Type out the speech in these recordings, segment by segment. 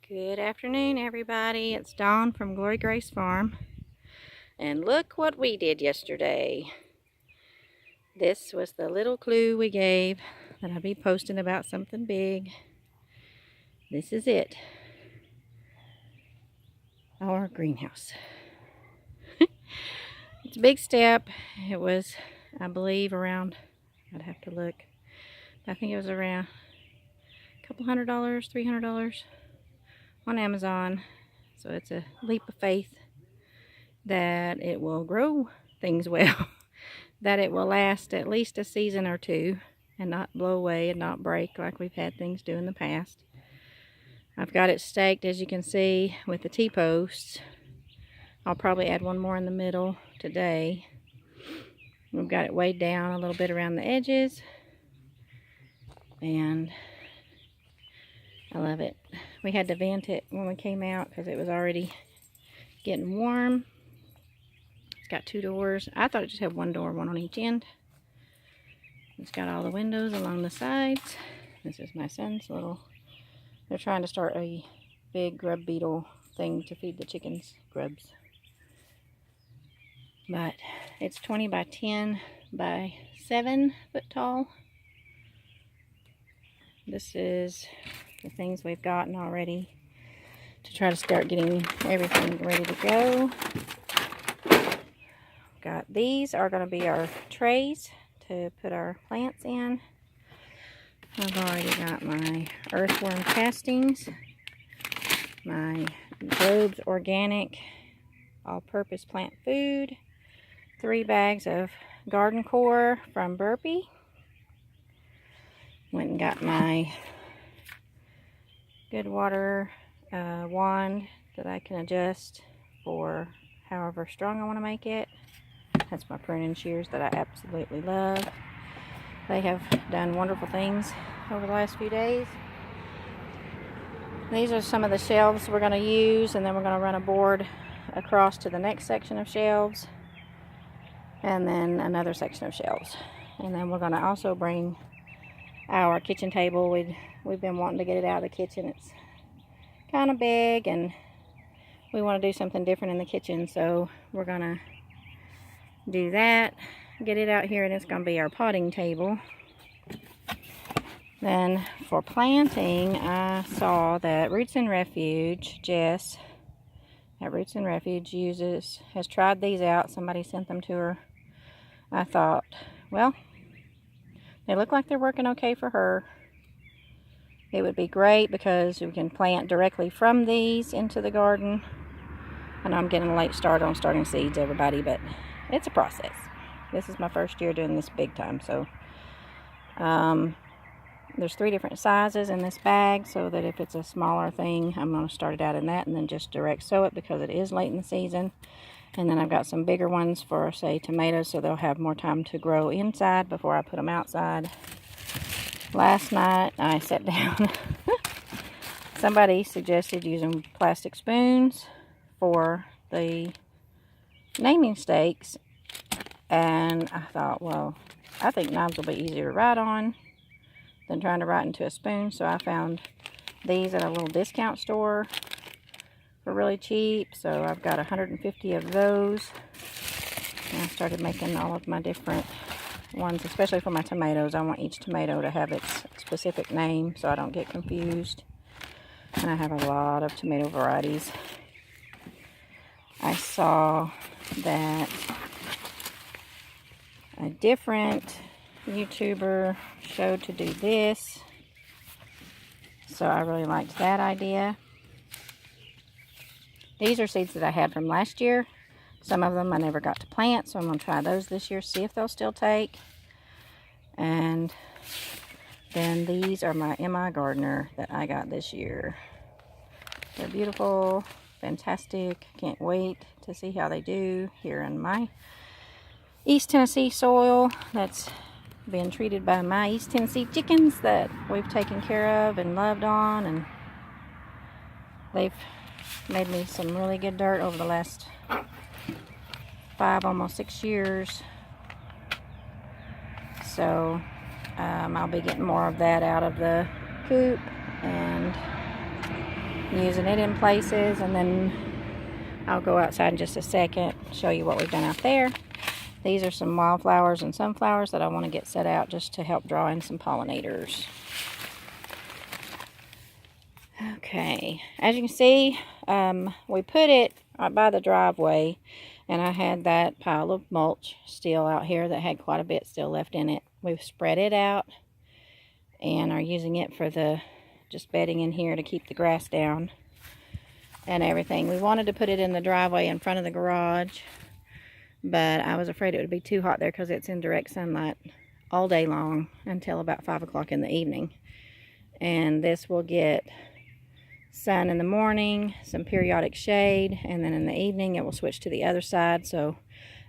Good afternoon, everybody. It's Dawn from Glory Grace Farm. And look what we did yesterday. This was the little clue we gave that I'll be posting about something big. This is it. Our greenhouse. It's a big step. It was, I believe, around, I'd have to look. I think it was around a couple $100, $300 on Amazon. So it's a leap of faith that it will grow things well, that it will last at least a season or two and not blow away and not break like we've had things do in the past. I've got it staked, as you can see, with the T-posts. I'll probably add one more in the middle today. We've got it weighed down a little bit around the edges, and I love it. We had to vent it when we came out because it was already getting warm. It's got two doors. I thought it just had one door, one on each end. It's got all the windows along the sides. This is my son's little, they're trying to start a big grub beetle thing to feed the chickens grubs. But it's 20 by 10 by 7 foot tall. This is the things we've gotten already to try to start getting everything ready to go. These are going to be our trays to put our plants in. I've already got my earthworm castings, my Groves Organic all-purpose plant food, 3 bags of garden core from Burpee. Went and got my good water wand that I can adjust for however strong I want to make it. That's my pruning shears that I absolutely love. They have done wonderful things over the last few days. These are some of the shelves we're going to use, and then we're going to run a board across to the next section of shelves, and then another section of shelves. And then we're going to also bring our kitchen table. We've been wanting to get it out of the kitchen. It's kind of big, and we want to do something different in the kitchen, so we're going to do that, get it out here, and it's going to be our potting table. Then for planting, I saw that Roots and Refuge, Jess at Roots and Refuge has tried these out. Somebody sent them to her. I thought, well, they look like they're working okay for her. It would be great because we can plant directly from these into the garden. I know I'm getting a late start on starting seeds, everybody, but it's a process. This is my first year doing this big time, so there's 3 different sizes in this bag, so that if it's a smaller thing, I'm going to start it out in that and then just direct sow it because it is late in the season. And then I've got some bigger ones for, say, tomatoes, so they'll have more time to grow inside before I put them outside. Last night I sat down. Somebody suggested using plastic spoons for the naming stakes, and I thought, well, I think knives will be easier to write on than trying to write into a spoon. So I found these at a little discount store for really cheap. So I've got 150 of those, and I started making all of my different ones, especially for my tomatoes. I want each tomato to have its specific name so I don't get confused. And I have a lot of tomato varieties. I saw that a different YouTuber showed to do this, so I really liked that idea. These are seeds that I had from last year. Some of them I never got to plant, so I'm going to try those this year, see if they'll still take. And then these are my MI Gardener that I got this year. They're beautiful, fantastic. Can't wait to see how they do here in my East Tennessee soil that's been treated by my East Tennessee chickens that we've taken care of and loved on, and they've made me some really good dirt over the last 5, almost 6 years. So I'll be getting more of that out of the coop, and using it in places, and then I'll go outside in just a second, show you what we've done out there. These are some wildflowers and sunflowers that I want to get set out just to help draw in some pollinators. Okay, as you can see, we put it by the driveway, and I had that pile of mulch still out here that had quite a bit still left in it. We've spread it out and are using it for the just bedding in here to keep the grass down and everything. We wanted to put it in the driveway in front of the garage, but I was afraid it would be too hot there because it's in direct sunlight all day long until about 5 o'clock in the evening. And this will get sun in the morning, some periodic shade, and then in the evening it will switch to the other side, so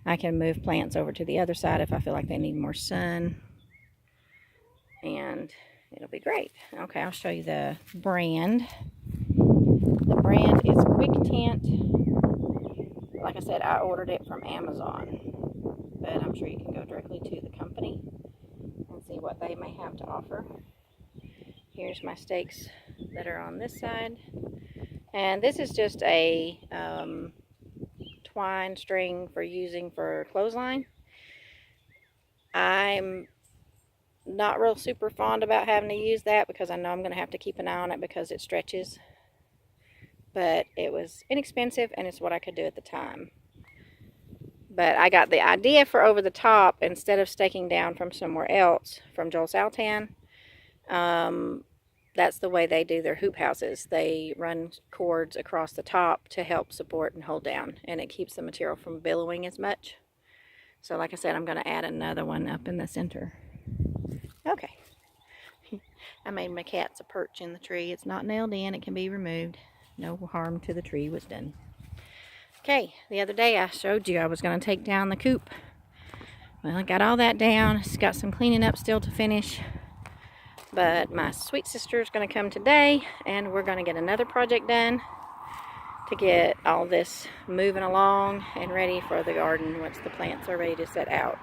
I can move plants over to the other side if I feel like they need more sun, and it'll be great. Okay, I'll show you the brand. The brand is Quick Tint. Like I said, I ordered it from Amazon, but I'm sure you can go directly to the company and see what they may have to offer. Here's my stakes that are on this side, and this is just a twine string for using for clothesline. I'm not real super fond about having to use that because I know I'm going to have to keep an eye on it because it stretches, but it was inexpensive and it's what I could do at the time. But I got the idea for over the top instead of staking down from somewhere else from Joel Saltan. That's the way they do their hoop houses. They run cords across the top to help support and hold down, and it keeps the material from billowing as much. So like I said, I'm going to add another one up in the center. Okay. I made my cats a perch in the tree. It's not nailed in. It can be removed. No harm to the tree was done. Okay, the other day I showed you I was going to take down the coop. Well, I got all that down. It's got some cleaning up still to finish. But my sweet sister is going to come today, and we're going to get another project done to get all this moving along and ready for the garden once the plants are ready to set out.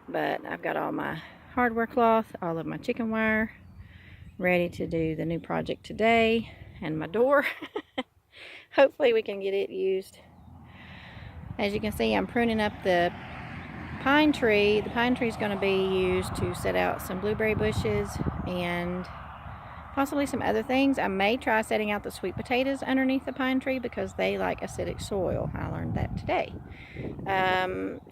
But I've got all my hardware cloth, all of my chicken wire, ready to do the new project today, and my door. Hopefully we can get it used. As you can see, I'm pruning up the pine tree. The pine tree is going to be used to set out some blueberry bushes and possibly some other things. I may try setting out the sweet potatoes underneath the pine tree because they like acidic soil. I learned that today.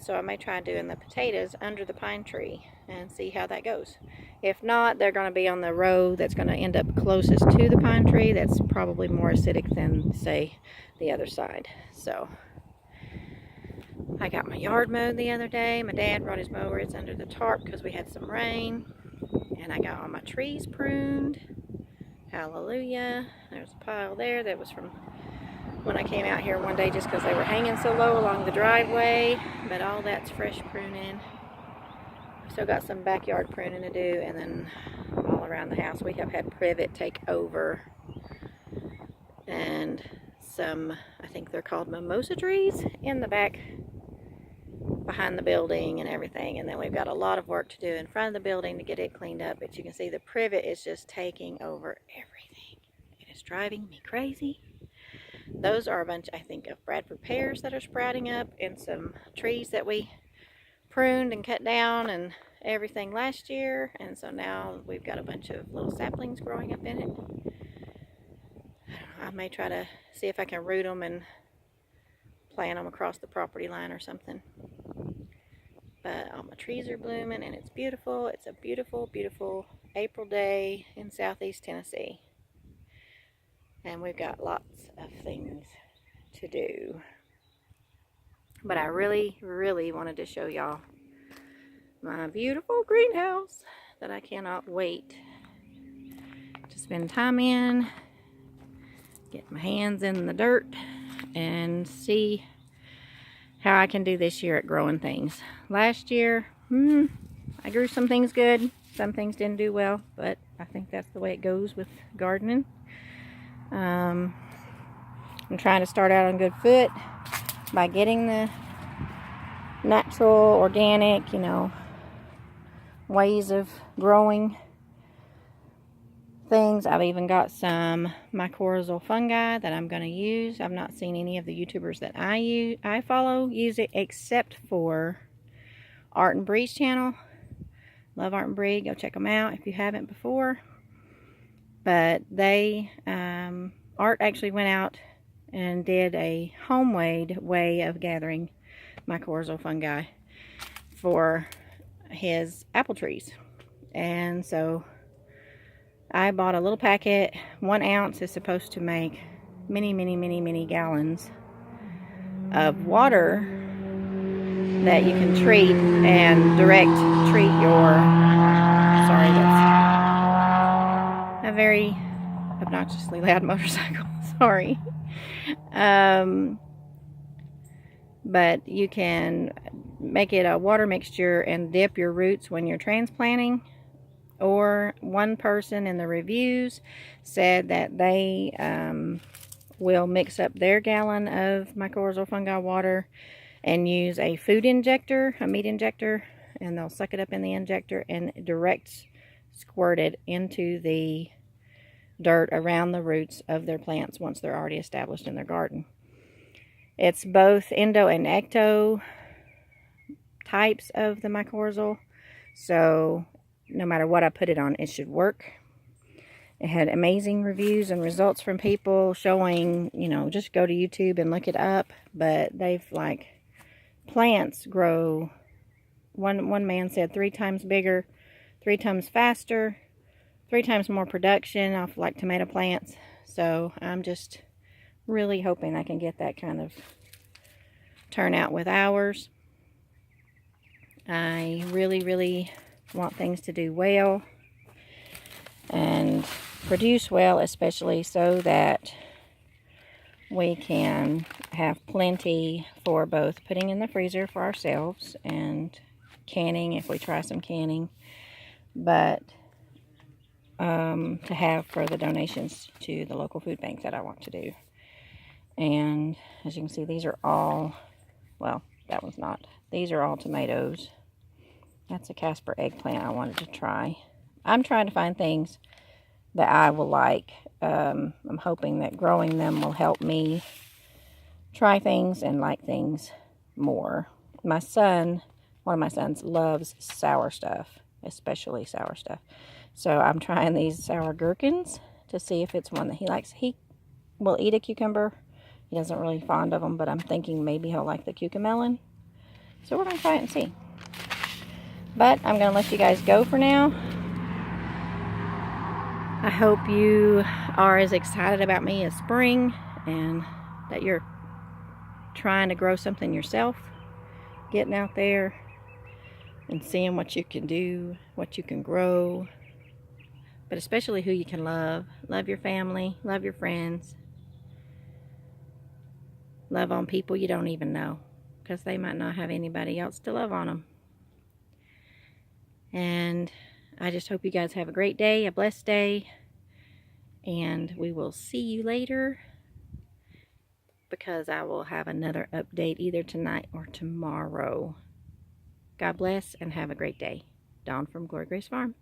So I may try doing the potatoes under the pine tree and see how that goes. If not, they're going to be on the row that's going to end up closest to the pine tree. That's probably more acidic than, say, the other side. So I got my yard mowed the other day. My dad brought his mower. It's under the tarp because we had some rain. And I got all my trees pruned. Hallelujah. There's a pile there that was from when I came out here one day just because they were hanging so low along the driveway. But all that's fresh pruning. Still got some backyard pruning to do, and then all around the house we have had privet take over. And some, I think they're called mimosa trees in the back behind the building and everything. And then we've got a lot of work to do in front of the building to get it cleaned up. But you can see the privet is just taking over everything. It is driving me crazy. Those are a bunch, I think, of Bradford pears that are sprouting up, and some trees that we pruned and cut down and everything last year. And so now we've got a bunch of little saplings growing up in it. I may try to see if I can root them and plant them across the property line or something. But all my trees are blooming and it's beautiful. It's a beautiful, beautiful April day in southeast Tennessee. And we've got lots of things to do. But I really, really wanted to show y'all my beautiful greenhouse that I cannot wait to spend time in, get my hands in the dirt, and see how I can do this year at growing things. Last year, I grew some things good, some things didn't do well, but I think that's the way it goes with gardening. I'm trying to start out on good foot by getting the natural, organic, ways of growing things. I've even got some mycorrhizal fungi that I'm going to use. I've not seen any of the YouTubers that I follow use it, except for Art and Bree's channel. Love Art and Bree. Go check them out if you haven't before. But they, Art actually went out and did a homemade way of gathering mycorrhizal fungi for his apple trees. And so I bought a little packet. 1 ounce is supposed to make many gallons of water that you can treat and direct treat your, sorry, that's a very obnoxiously loud motorcycle, sorry. But you can make it a water mixture and dip your roots when you're transplanting. Or one person in the reviews said that they will mix up their gallon of mycorrhizal fungi water and use a food injector, a meat injector, and they'll suck it up in the injector and direct squirt it into the dirt around the roots of their plants once they're already established in their garden. It's both endo and ecto types of the mycorrhizal, so no matter what I put it on, it should work. It had amazing reviews and results from people showing, you know, just go to YouTube and look it up, but they've, like, plants grow, one man said 3 times bigger, 3 times faster, 3 times more production off, like, tomato plants. So I'm just really hoping I can get that kind of turnout with ours. I really want things to do well and produce well, especially so that we can have plenty for both putting in the freezer for ourselves and canning if we try some canning, but to have for the donations to the local food bank that I want to do. And as you can see, these are all, well, that one's not. These are all tomatoes. That's a Casper eggplant I wanted to try. I'm trying to find things that I will like. I'm hoping that growing them will help me try things and like things more. My son, one of my sons, loves sour stuff, especially sour stuff. So I'm trying these sour gherkins to see if it's one that he likes. He will eat a cucumber. He doesn't really fond of them, but I'm thinking maybe he'll like the cucamelon. So we're going to try it and see. But I'm going to let you guys go for now. I hope you are as excited about me as spring and that you're trying to grow something yourself. Getting out there and seeing what you can do, what you can grow. But especially who you can love. Love your family, love your friends. Love on people you don't even know, because they might not have anybody else to love on them. And I just hope you guys have a great day, a blessed day, and we will see you later, because I will have another update either tonight or tomorrow. God bless and have a great day. Dawn from Glory Grace Farm.